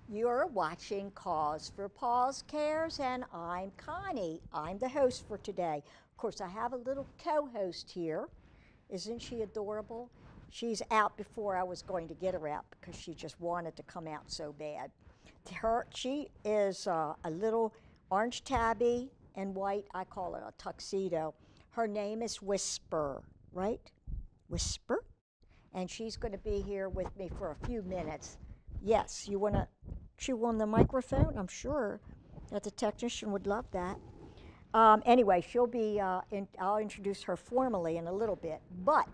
You're watching Cause for Paws Cares, and I'm Connie. I'm the host for today. Of course, I have a little co-host here. Isn't she adorable? She's out before I was going to get her out because she just wanted to come out so bad. She is a little orange tabby and white. I call it a tuxedo. Her name is Whisper, right? Whisper? And she's going to be here with me for a few minutes. Yes, you want to chew on the microphone? I'm sure that the technician would love that. Anyway, she'll be, I'll introduce her formally in a little bit. But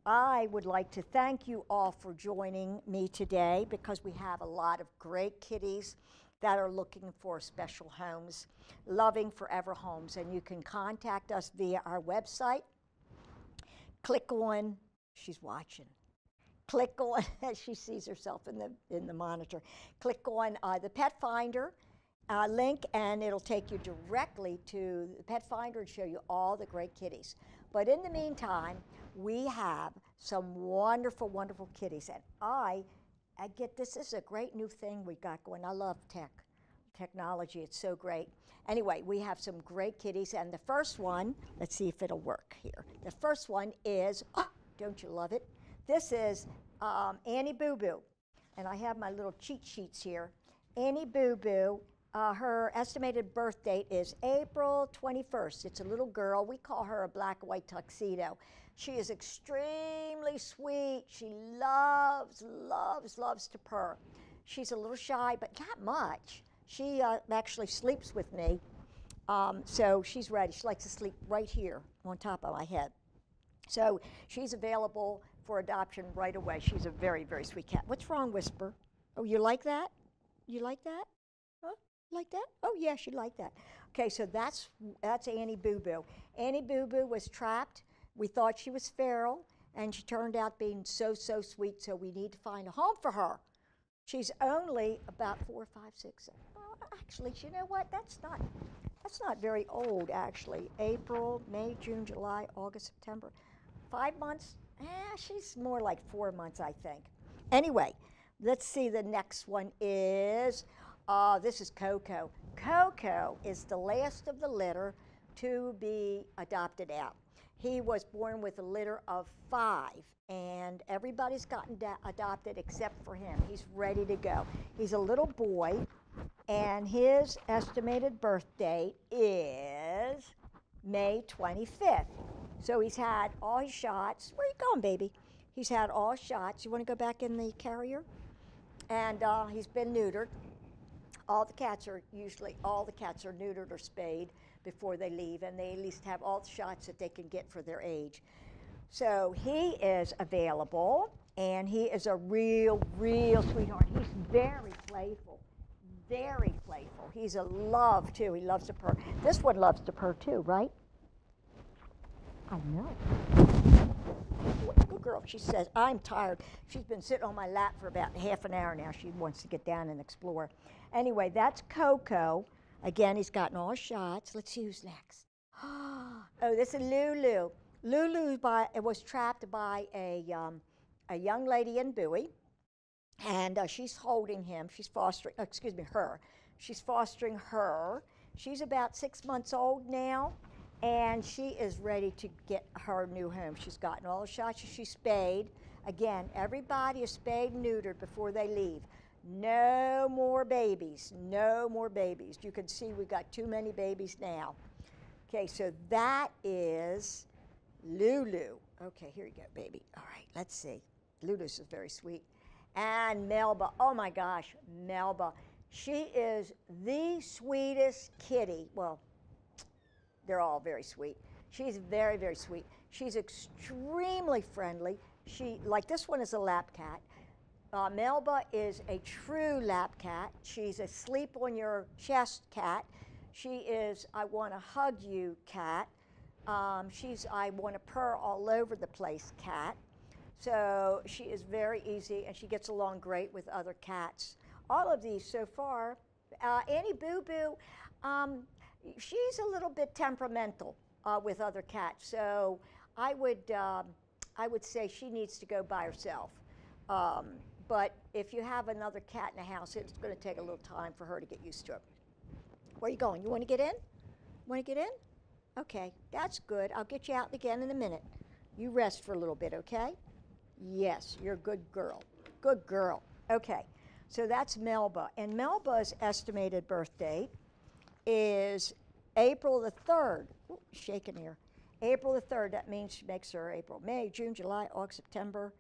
I would like to thank you all for joining me today because we have a lot of great kitties that are looking for special homes, loving forever homes. And you can contact us via our website. Click on, she's watching. Click on, she sees herself in the monitor. Click on the Pet Finder link, and it'll take you directly to the Pet Finder and show you all the great kitties. But in the meantime, we have some wonderful, wonderful kitties. And I get this is a great new thing we got going. I love technology. It's so great. Anyway, we have some great kitties, and the first one, let's see if it'll work here. The first one is, oh, don't you love it? This is Annie Boo Boo, and I have my little cheat sheets here. Annie Boo Boo, her estimated birth date is April 21st. It's a little girl. We call her a black and white tuxedo. She is extremely sweet. She loves, loves, loves to purr. She's a little shy, but not much. She actually sleeps with me, so she's ready. She likes to sleep right here on top of my head. So she's available for adoption right away. She's a very, very sweet cat. What's wrong, Whisper? Oh, you like that? You like that? Huh? Like that? Oh, yeah, she liked that. Okay, so that's Annie Boo Boo. Annie Boo Boo was trapped. We thought she was feral, and she turned out being so, so sweet, so we need to find a home for her. She's only about 4, 5, 6. Actually, you know what? That's not very old, actually. April, May, June, July, August, September. 5 months? She's more like 4 months, I think. Anyway, let's see. The next one is, this is Coco. Coco is the last of the litter to be adopted out. He was born with a litter of 5, and everybody's gotten adopted except for him. He's ready to go. He's a little boy, and his estimated birth date is May 25th. So he's had all his shots. Where are you going, baby? He's had all shots. You want to go back in the carrier? And he's been neutered. All the cats are neutered or spayed before they leave, and they at least have all the shots that they can get for their age. So he is available, and he is a real, real sweetheart. He's very playful, very playful. He's a love, too. He loves to purr. This one loves to purr, too, right? I know. Good girl. She says, I'm tired. She's been sitting on my lap for about half an hour now. She wants to get down and explore. Anyway, that's Coco. Again, he's gotten all shots. Let's see who's next. Oh, this is Lulu. Lulu was trapped by a young lady in Bowie, and she's holding him. She's fostering, her. She's fostering her. She's about 6 months old now, and she is ready to get her new home. She's gotten all the shots. She's spayed. Again, everybody is spayed and neutered before they leave. No more babies. No more babies. You can see we got too many babies now. Okay, so that is Lulu. Okay, here you go, baby. All right, let's see. Lulu's is very sweet. And Melba. Oh, my gosh, Melba. She is the sweetest kitty. Well, they're all very sweet. She's very, very sweet. She's extremely friendly. Like this one is a lap cat. Melba is a true lap cat. She's a sleep on your chest cat. She is I want to hug you cat. She's I want to purr all over the place cat. So she is very easy, and she gets along great with other cats. All of these so far. Annie Boo Boo, she's a little bit temperamental with other cats. So I would say she needs to go by herself. but if you have another cat in the house, it's going to take a little time for her to get used to it. Where are you going? You want to get in? Want to get in? Okay, that's good. I'll get you out again in a minute. You rest for a little bit, okay? Yes, you're a good girl. Good girl. Okay, so that's Melba. And Melba's estimated birth date is April the 3rd. Ooh, shaking here. April the 3rd, that means she makes her April, May, June, July, August, September,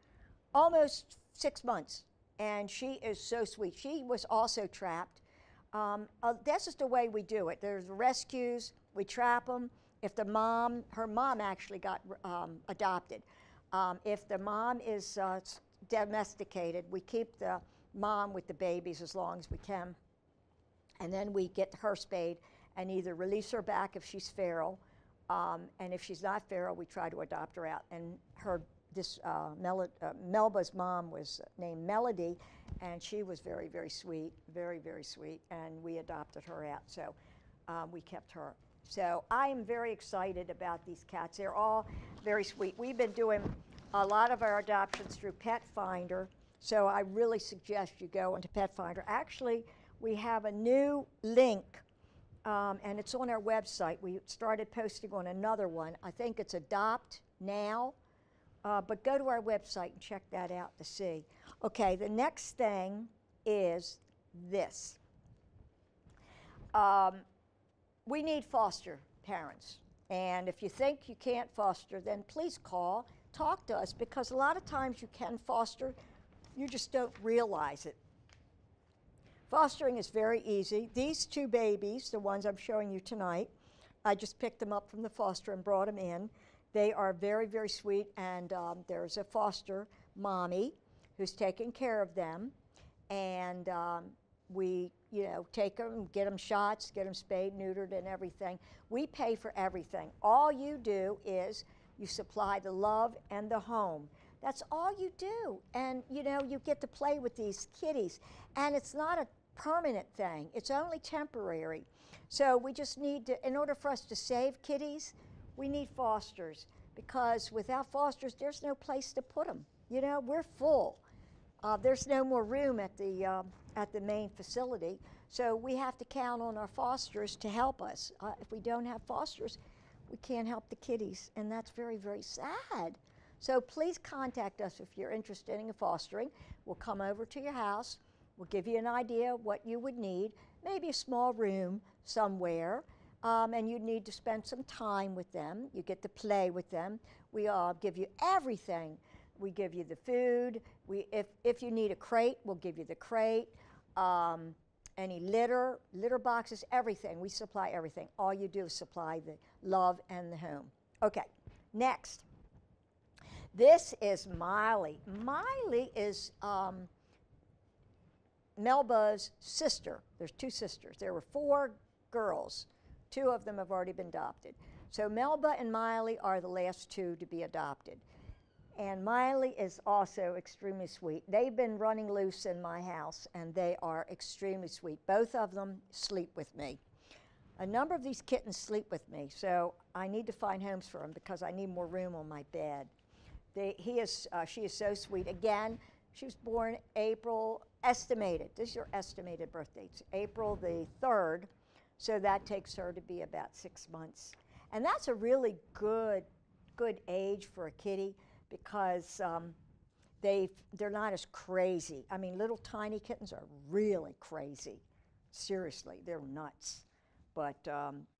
almost 6 months. And she is so sweet. She was also trapped. That's just the way we do it. There's rescues, we trap them. If the mom, her mom actually got adopted. If the mom is domesticated, we keep the mom with the babies as long as we can. And then we get her spayed and either release her back if she's feral, and if she's not feral, we try to adopt her out. And Melba's mom was named Melody, and she was very, very sweet, very, very sweet, and we adopted her out, so we kept her. So I am very excited about these cats. They're all very sweet. We've been doing a lot of our adoptions through Pet Finder, so I really suggest you go into Pet Finder. Actually, we have a new link, and it's on our website. We started posting on another one. I think it's Adopt Now, but go to our website and check that out to see. Okay, the next thing is this. We need foster parents, and if you think you can't foster, then please call, talk to us, because a lot of times you can foster, you just don't realize it. Fostering is very easy. These two babies, the ones I'm showing you tonight, I just picked them up from the foster and brought them in. They are very, very sweet, and there's a foster mommy who's taking care of them, and we, take them, get them shots, get them spayed, neutered, and everything. We pay for everything. All you do is you supply the love and the home. That's all you do, and you get to play with these kitties, and it's not a permanent thing. It's only temporary. So we just need to, in order for us to save kitties, we need fosters, because without fosters, there's no place to put them. We're full. There's no more room at the main facility, so we have to count on our fosters to help us. If we don't have fosters, we can't help the kitties, and that's very, very sad. So please contact us if you're interested in fostering. We'll come over to your house. We'll give you an idea of what you would need, maybe a small room somewhere, and you need to spend some time with them. You get to play with them. We give you everything. We give you the food. If you need a crate, we'll give you the crate. Any litter boxes, everything. We supply everything. All you do is supply the love and the home. Okay, next. This is Miley. Miley is Melba's sister. There's two sisters. There were 4 girls. 2 of them have already been adopted. So Melba and Miley are the last 2 to be adopted. And Miley is also extremely sweet. They've been running loose in my house, and they are extremely sweet. Both of them sleep with me. A number of these kittens sleep with me, so I need to find homes for them because I need more room on my bed. She is so sweet. Again, she was born April, estimated, this is your estimated birth dates, April the 3rd, so that takes her to be about 6 months. And that's a really good age for a kitty, because they're not as crazy. I mean, little tiny kittens are really crazy. Seriously, they're nuts. But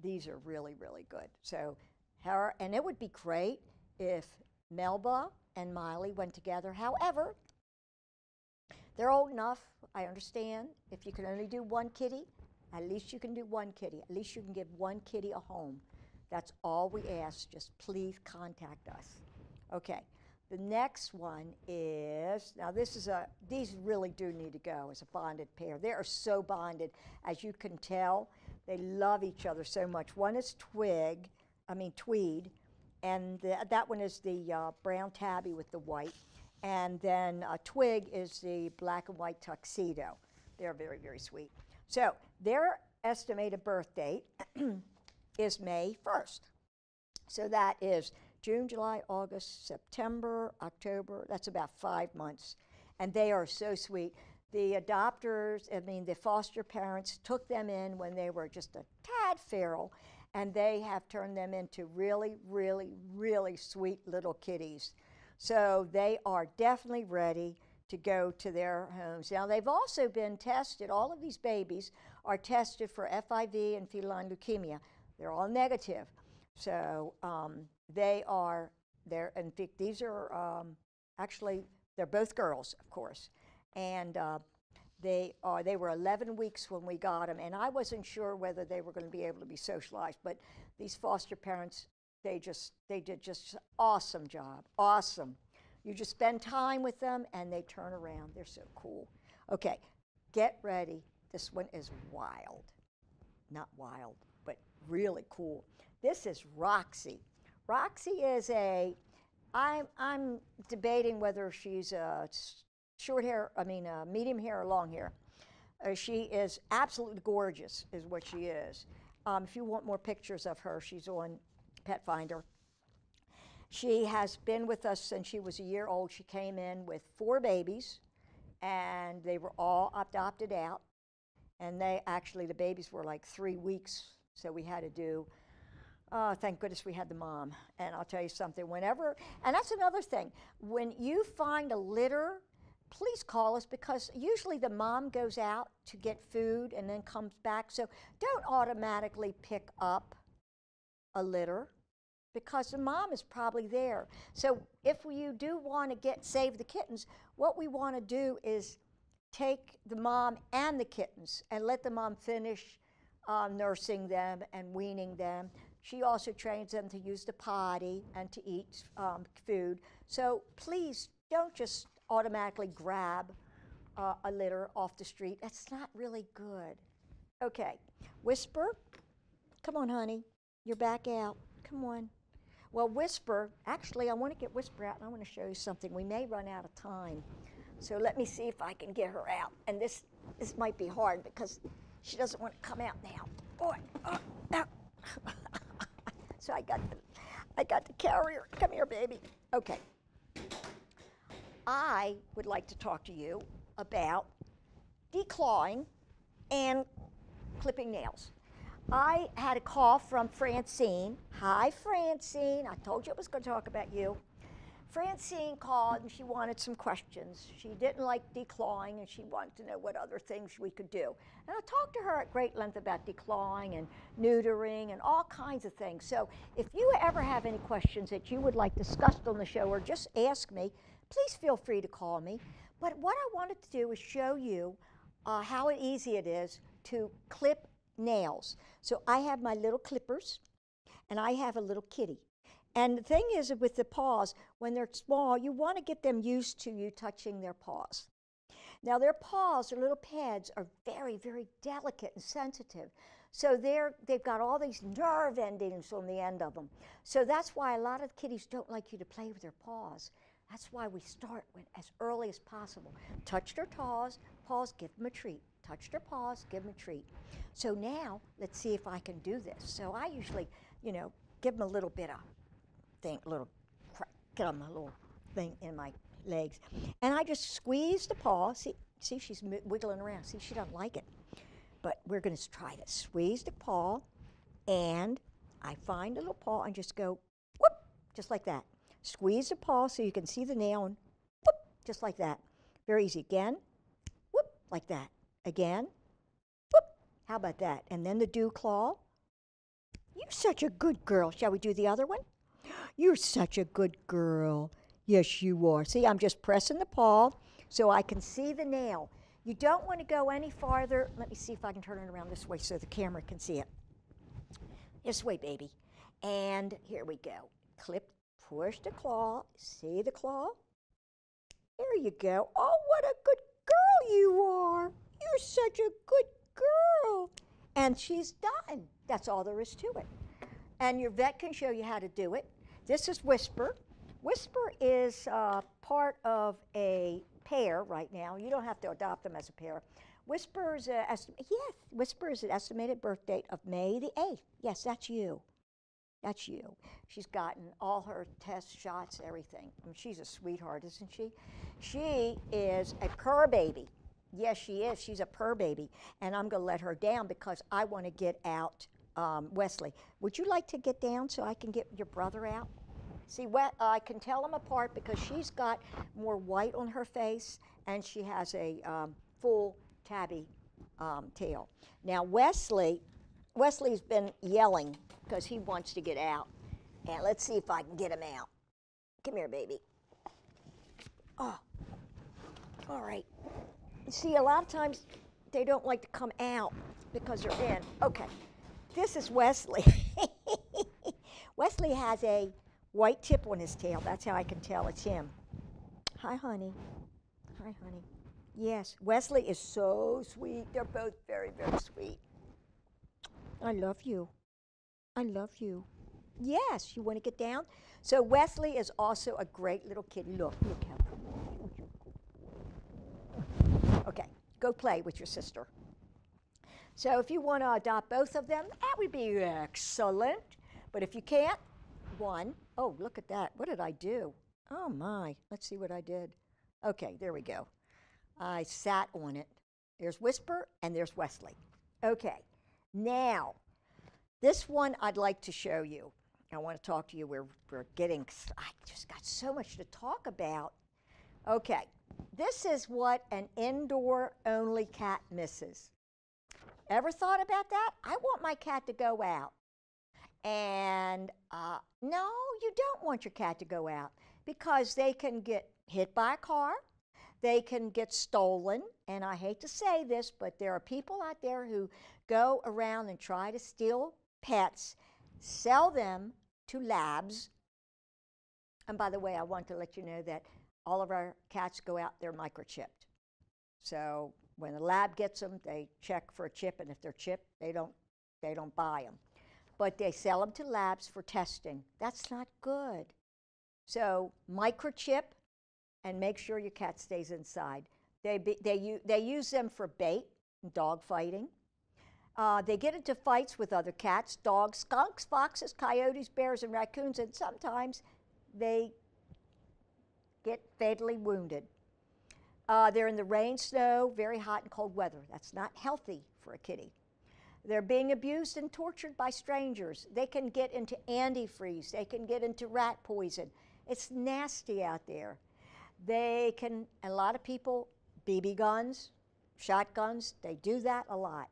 these are really, really good. So and it would be great if Melba and Miley went together. However, they're old enough, I understand. If you can only do 1 kitty, at least you can do 1 kitty. At least you can give 1 kitty a home. That's all we ask. Just please contact us. Okay. The next one is, now these really do need to go as a bonded pair. They are so bonded, as you can tell. They love each other so much. One is Tweed, and that one is the brown tabby with the white. And then Twig is the black and white tuxedo. They're very, very sweet. So their estimated birth date is May 1st. So that is June, July, August, September, October. That's about 5 months. and they are so sweet. The adopters, I mean, the foster parents took them in when they were just a tad feral, and they have turned them into really, really, really sweet little kitties. So they are definitely ready to go to their homes. Now, they've also been tested, all of these babies are tested for FIV and feline leukemia. They're all negative. So they are, in fact, these are actually, they're both girls, of course. And they were 11 weeks when we got them, and I wasn't sure whether they were going to be able to be socialized, but these foster parents, they did just an awesome job, awesome. You just spend time with them, and they turn around. They're so cool. Okay, get ready. This one is wild. Not wild, but really cool. This is Roxy. Roxy is I'm debating whether she's a medium hair or long hair. She is absolutely gorgeous, is what she is. If you want more pictures of her, she's on Pet Finder. She has been with us since she was a year old. She came in with 4 babies, and they were all adopted out. And the babies were like 3 weeks, so we had to do, thank goodness we had the mom. And I'll tell you something, and that's another thing, when you find a litter, please call us, because usually the mom goes out to get food and then comes back. So don't automatically pick up a litter, because the mom is probably there. So if you do want to save the kittens, what we want to do is take the mom and the kittens and let the mom finish nursing them and weaning them. She also trains them to use the potty and to eat food. So please don't just automatically grab a litter off the street. That's not really good. Okay, Whisper, come on, honey. You're back out. Come on. Well, Whisper, actually, I want to get Whisper out, and I want to show you something. We may run out of time. So let me see if I can get her out. And this might be hard, because she doesn't want to come out now. Boy, no. So I got to carry her. Come here, baby. Okay. I would like to talk to you about declawing and clipping nails. I had a call from Francine. Hi, Francine. I told you I was going to talk about you. Francine called, and she wanted some questions. She didn't like declawing, and she wanted to know what other things we could do. And I talked to her at great length about declawing and neutering and all kinds of things. So if you ever have any questions that you would like discussed on the show, or just ask me, please feel free to call me. But what I wanted to do is show you how easy it is to clip nails. So I have my little clippers, and I have a little kitty. And the thing is, with the paws, when they're small, you want to get them used to you touching their paws. Now, their paws, their little pads, are very, very delicate and sensitive. So they've got all these nerve endings on the end of them. So that's why a lot of kitties don't like you to play with their paws. That's why we start as early as possible. Touch their paws, give them a treat. Touch their paws, give them a treat. So now, let's see if I can do this. So I usually, give them a little bit of get them a little thing in my legs. And I just squeeze the paw. See she's wiggling around. See, she doesn't like it. But we're going to try this. Squeeze the paw, and I find a little paw and just go, whoop, just like that. Squeeze the paw so you can see the nail, and whoop, just like that. Very easy. Again, whoop, like that. Again, whoop, how about that? And then the dew claw. You're such a good girl. Shall we do the other one? You're such a good girl. Yes, you are. See, I'm just pressing the paw so I can see the nail. You don't want to go any farther. Let me see if I can turn it around this way so the camera can see it. This way, baby. And here we go. Clip, push the claw. See the claw? There you go. Oh, what a good girl you are. You're such a good girl. And she's done. That's all there is to it. And your vet can show you how to do it. This is Whisper. Whisper is part of a pair right now. You don't have to adopt them as a pair. Whisper is an estimated birth date of May the 8th. Yes, that's you. That's you. She's gotten all her test shots, everything. And she's a sweetheart, isn't she? She is a purr baby. Yes, she is. She's a purr baby. And I'm going to let her down because I want to get out Wesley. Would you like to get down so I can get your brother out? See, I can tell them apart because she's got more white on her face and she has a full tabby tail. Now, Wesley's been yelling because he wants to get out. And let's see if I can get him out. Come here, baby. Oh, all right. See, a lot of times they don't like to come out because they're in. Okay, this is Wesley. Wesley has a white tip on his tail. That's how I can tell it's him. Hi, honey. Hi, honey. Yes, Wesley is so sweet. They're both very, very sweet. I love you. I love you. Yes, you want to get down? So Wesley is also a great little kitty. Look how cool. Okay, go play with your sister. So if you want to adopt both of them, that would be excellent. But if you can't, one. Oh, look at that. What did I do? Oh, my. Let's see what I did. Okay, there we go. I sat on it. There's Whisper, and there's Wesley. Okay, now, this one I'd like to show you. I want to talk to you. We're getting, I just got so much to talk about. Okay, this is what an indoor-only cat misses. Ever thought about that? I want my cat to go out. And no, you don't want your cat to go out because they can get hit by a car. They can get stolen. And I hate to say this, but there are people out there who go around and try to steal pets, sell them to labs. And by the way, I want to let you know that all of our cats go out, they're microchipped. So when the lab gets them, they check for a chip, and if they're chipped, they don't buy them. But they sell them to labs for testing. That's not good. So microchip and make sure your cat stays inside. They use them for bait and dog fighting. They get into fights with other cats, dogs, skunks, foxes, coyotes, bears, and raccoons, and sometimes they get fatally wounded. They're in the rain, snow, very hot and cold weather. That's not healthy for a kitty. They're being abused and tortured by strangers. They can get into antifreeze. They can get into rat poison. It's nasty out there. They can, a lot of people, BB guns, shotguns, they do that a lot.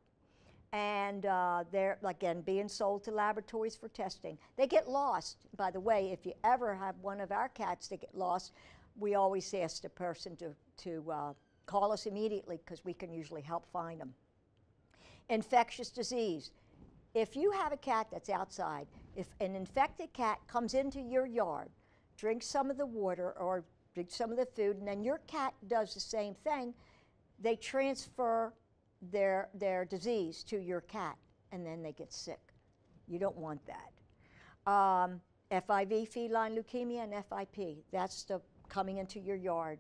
And they're, again, being sold to laboratories for testing. They get lost. By the way, if you ever have one of our cats that get lost, we always ask the person to call us immediately because we can usually help find them. Infectious disease. If you have a cat that's outside, if an infected cat comes into your yard, drinks some of the water or drinks some of the food, and then your cat does the same thing, they transfer their disease to your cat, and then they get sick. You don't want that. FIV, feline leukemia, and FIP. That's the coming into your yard.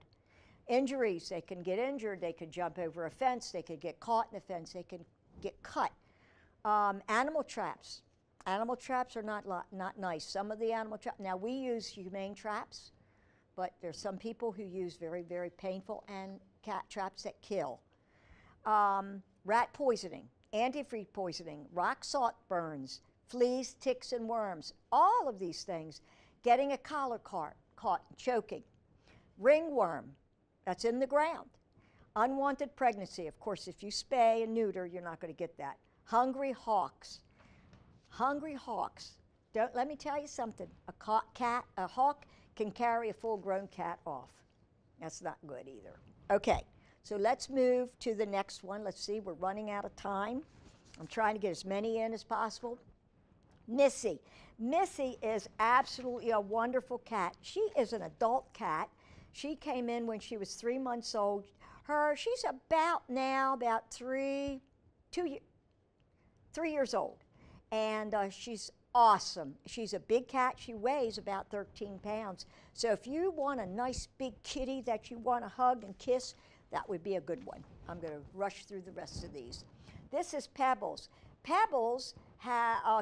Injuries, they can get injured, they can jump over a fence, they could get caught in a fence, they can get cut. Animal traps. Animal traps are not nice. Some of the animal traps, now we use humane traps, but there's some people who use very, very painful and cat traps that kill. Rat poisoning, antifreeze poisoning, rock salt burns, fleas, ticks, and worms. All of these things. Getting a collar caught and choking. Ringworm, that's in the ground. Unwanted pregnancy. Of course, if you spay and neuter, you're not going to get that. Hungry hawks. Hungry hawks. Let me tell you something. A hawk can carry a full-grown cat off. That's not good either. Okay, so let's move to the next one. Let's see, we're running out of time. I'm trying to get as many in as possible. Missy. Missy is absolutely a wonderful cat. She is an adult cat. She came in when she was 3 months old. She's about 3 years old. And she's awesome. She's a big cat. She weighs about 13 pounds. So if you want a nice big kitty that you want to hug and kiss, that would be a good one. I'm going to rush through the rest of these. This is Pebbles. Pebbles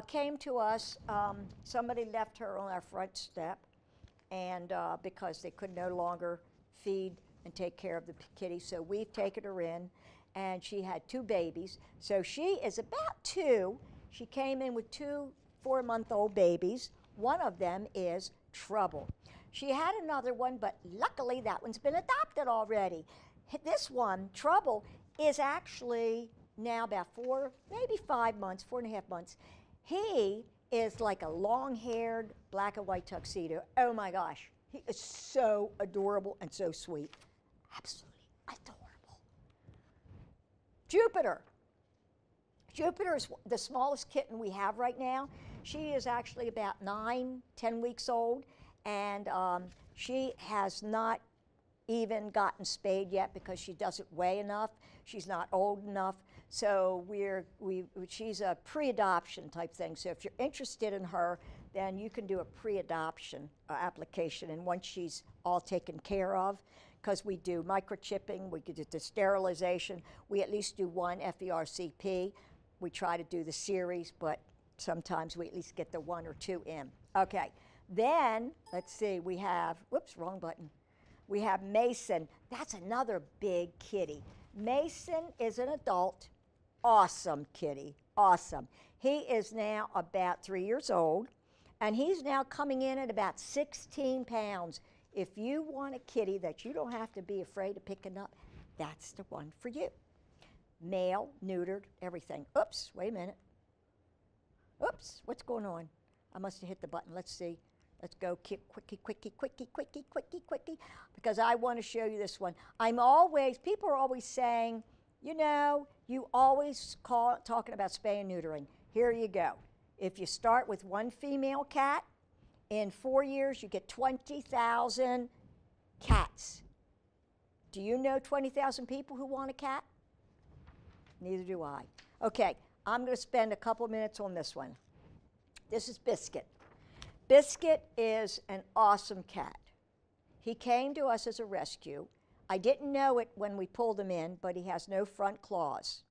came to us. Somebody left her on our front step, and because they could no longer feed and take care of the kitty, so we've taken her in, and she had 2 babies. So she is about 2. She came in with 2 4-month-old babies. One of them is Trouble. She had another one, but luckily that one's been adopted already. This one, Trouble, is actually now about 4, maybe 5 months, 4.5 months. He is like a long-haired black and white tuxedo. Oh my gosh, he is so adorable and so sweet. Absolutely adorable. Jupiter. Jupiter is the smallest kitten we have right now. She is actually about 9, 10 weeks old, and she has not even gotten spayed yet because she doesn't weigh enough. She's not old enough. So she's a pre-adoption type thing. So if you're interested in her, then you can do a pre-adoption application. And once she's all taken care of, because we do microchipping, we do the sterilization, we at least do 1 FERCP. We try to do the series, but sometimes we at least get the 1 or 2 in. Okay, then let's see, we have, whoops, wrong button. We have Mason. That's another big kitty. Mason is an adult. Awesome kitty, awesome. He is now about 3 years old, and he's now coming in at about 16 pounds. If you want a kitty that you don't have to be afraid of picking up, that's the one for you. Male, neutered, everything. Oops, wait a minute. Oops, what's going on? I must have hit the button. Let's see. Let's go quickie, because I want to show you this one. People are always saying, you know, you always talking about spay and neutering. Here you go. If you start with 1 female cat, in 4 years you get 20,000 cats. Do you know 20,000 people who want a cat? Neither do I. Okay, I'm going to spend a couple minutes on this one. This is Biscuit. Biscuit is an awesome cat. He came to us as a rescue. I didn't know it when we pulled him in, but he has no front claws.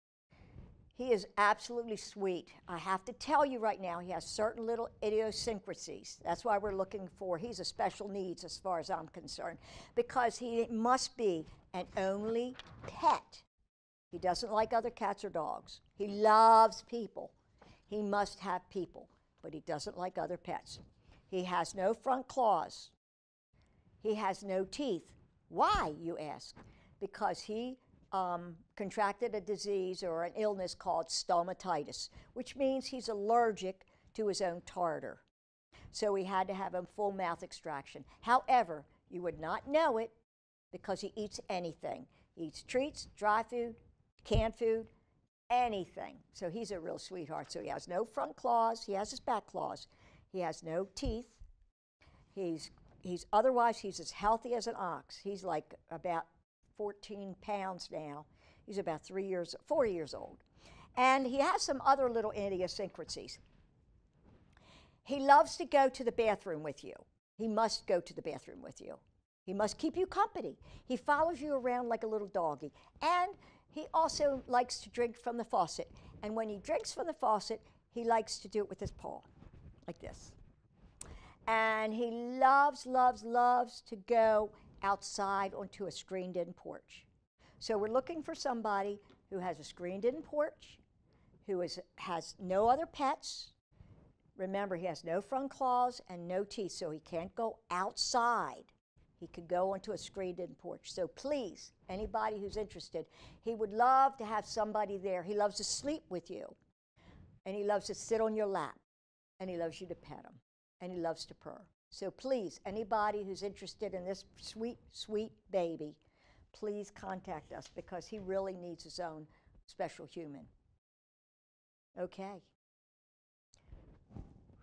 He is absolutely sweet. I have to tell you right now, he has certain little idiosyncrasies. That's why we're looking for, he's a special needs as far as I'm concerned, because he must be an only pet. He doesn't like other cats or dogs. He loves people. He must have people, but he doesn't like other pets. He has no front claws. He has no teeth. Why, you ask? Because he contracted a disease or an illness called stomatitis, which means he's allergic to his own tartar. So we had to have him full mouth extraction. However, you would not know it because he eats anything. He eats treats, dry food, canned food, anything. So he's a real sweetheart. So he has no front claws. He has his back claws. He has no teeth. Otherwise he's as healthy as an ox. He's like about 14 pounds now. He's about 4 years old. And he has some other little idiosyncrasies. He loves to go to the bathroom with you. He must go to the bathroom with you. He must keep you company. He follows you around like a little doggy. And he also likes to drink from the faucet. And when he drinks from the faucet, he likes to do it with his paw, like this. And he loves, loves, loves to go outside onto a screened-in porch. So we're looking for somebody who has a screened-in porch, who has no other pets. Remember, he has no front claws and no teeth, so he can't go outside. He could go onto a screened-in porch. So please, anybody who's interested, he would love to have somebody there. He loves to sleep with you, and he loves to sit on your lap, and he loves you to pet him, and he loves to purr. So please, anybody who's interested in this sweet, sweet baby, please contact us because he really needs his own special human. Okay.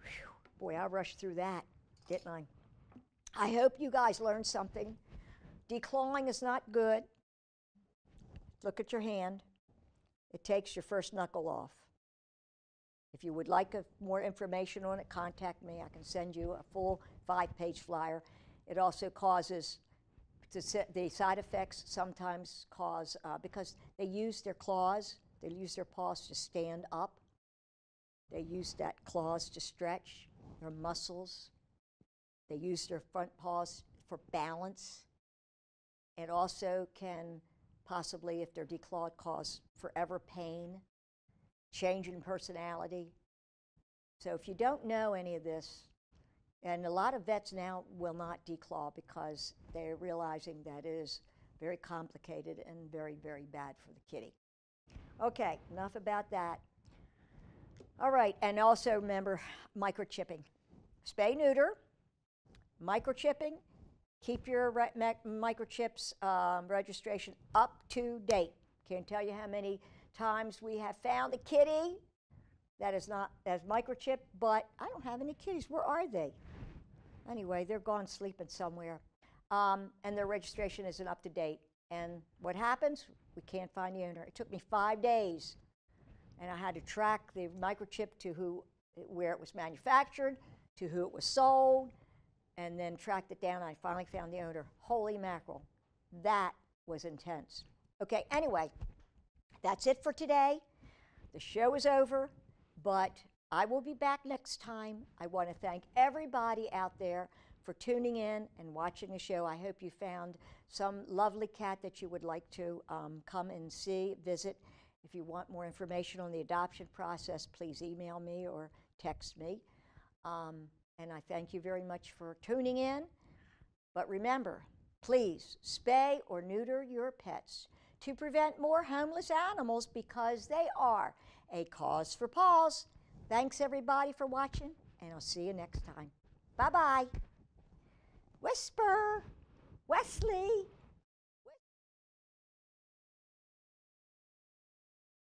Whew. Boy, I rushed through that, didn't I? I hope you guys learned something. Declawing is not good. Look at your hand. It takes your first knuckle off. If you would like more information on it, contact me. I can send you a full 5-page flyer. It also causes, the side effects sometimes cause, because they use their claws, they use their paws to stand up. They use that claws to stretch their muscles. They use their front paws for balance. It also can possibly, if they're declawed, cause forever pain, change in personality. So if you don't know any of this, and a lot of vets now will not declaw because they're realizing that it is very complicated and very, very bad for the kitty. Okay, enough about that. All right, and also remember microchipping. Spay, neuter, microchipping. Keep your microchips registration up to date. Can't tell you how many times we have found a kitty that is not as microchipped, but I don't have any kitties. Where are they? Anyway, they're gone sleeping somewhere. And their registration isn't up to date. And what happens? We can't find the owner. It took me 5 days. And I had to track the microchip to where it was manufactured, to who it was sold, and then tracked it down. I finally found the owner. Holy mackerel. That was intense. Okay, anyway, that's it for today. The show is over, but I will be back next time. I want to thank everybody out there for tuning in and watching the show. I hope you found some lovely cat that you would like to come and see, visit. If you want more information on the adoption process, please email me or text me. And I thank you very much for tuning in. But remember, please spay or neuter your pets to prevent more homeless animals because they are a cause for paws. Thanks everybody for watching, and I'll see you next time. Bye-bye. Whisper, Wesley.